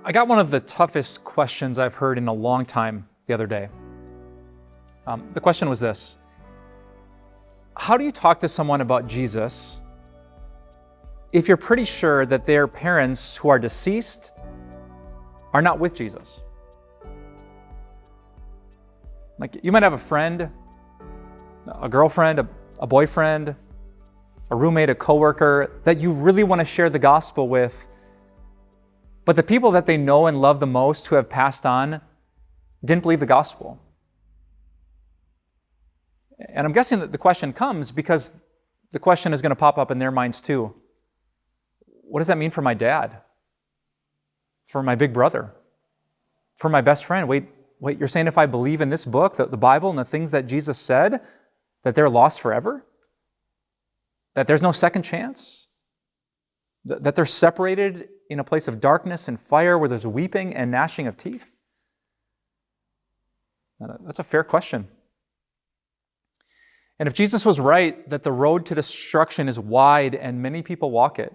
I got one of the toughest questions I've heard in a long time the other day. The question was this: how do you talk to someone about Jesus if you're pretty sure that their parents who are deceased are not with Jesus? Like, you might have a friend, a girlfriend, a boyfriend, a roommate, a coworker that you really want to share the gospel with, but the people that they know and love the most who have passed on didn't believe the gospel. And I'm guessing that the question comes because the question is going to pop up in their minds too. What does that mean for my dad? For my big brother? For my best friend? Wait, you're saying if I believe in this book, the Bible, and the things that Jesus said, that they're lost forever? That there's no second chance? That they're separated in a place of darkness and fire where there's weeping and gnashing of teeth? That's a fair question. And if Jesus was right that the road to destruction is wide and many people walk it,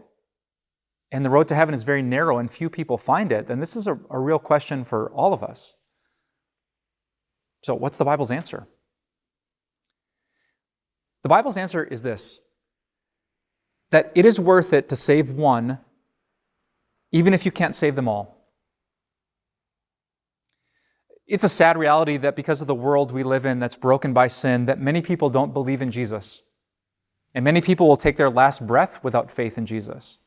and the road to heaven is very narrow and few people find it, then this is a real question for all of us. So what's the Bible's answer? The Bible's answer is this: that it is worth it to save one, even if you can't save them all. It's a sad reality that because of the world we live in that's broken by sin, that many people don't believe in Jesus. And many people will take their last breath without faith in Jesus.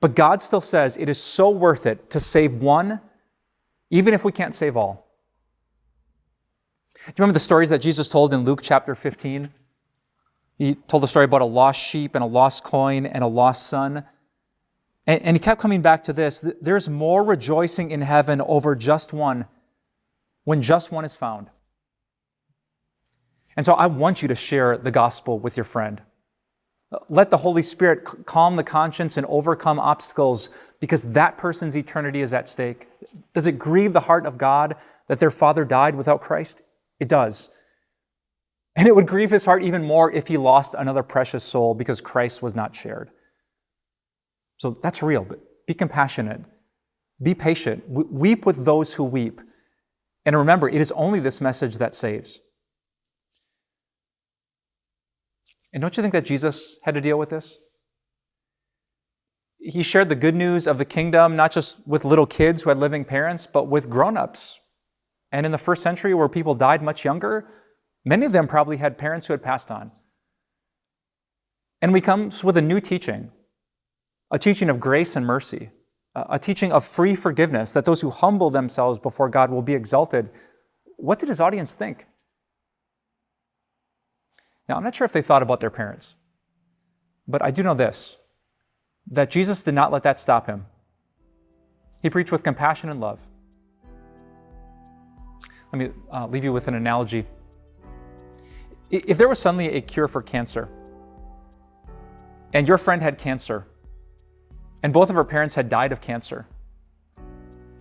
But God still says it is so worth it to save one, even if we can't save all. Do you remember the stories that Jesus told in Luke chapter 15? He told a story about a lost sheep and a lost coin and a lost son. And he kept coming back to this: there's more rejoicing in heaven over just one when just one is found. And so I want you to share the gospel with your friend. Let the Holy Spirit calm the conscience and overcome obstacles, because that person's eternity is at stake. Does it grieve the heart of God that their father died without Christ? It does. And it would grieve his heart even more if he lost another precious soul because Christ was not shared. So that's real, but be compassionate. Be patient. Weep with those who weep. And remember, it is only this message that saves. And don't you think that Jesus had to deal with this? He shared the good news of the kingdom, not just with little kids who had living parents, but with grown-ups. And in the first century, where people died much younger, many of them probably had parents who had passed on. And he comes with a new teaching, a teaching of grace and mercy, a teaching of free forgiveness, that those who humble themselves before God will be exalted. What did his audience think? Now, I'm not sure if they thought about their parents, but I do know this, that Jesus did not let that stop him. He preached with compassion and love. Let me leave you with an analogy. If there was suddenly a cure for cancer, and your friend had cancer, and both of her parents had died of cancer,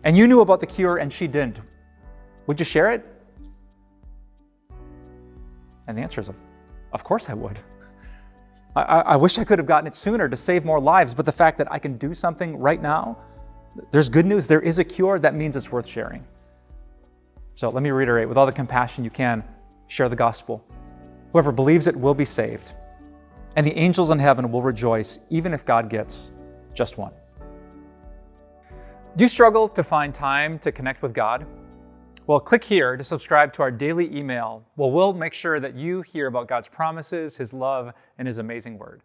and you knew about the cure and she didn't, would you share it? And the answer is, of course I would. I wish I could have gotten it sooner to save more lives, but the fact that I can do something right now, there's good news, there is a cure, that means it's worth sharing. So let me reiterate, with all the compassion you can, share the gospel. Whoever believes it will be saved, and the angels in heaven will rejoice, even if God gets just one. Do you struggle to find time to connect with God? Well, click here to subscribe to our daily email. We'll make sure that you hear about God's promises, His love, and His amazing word.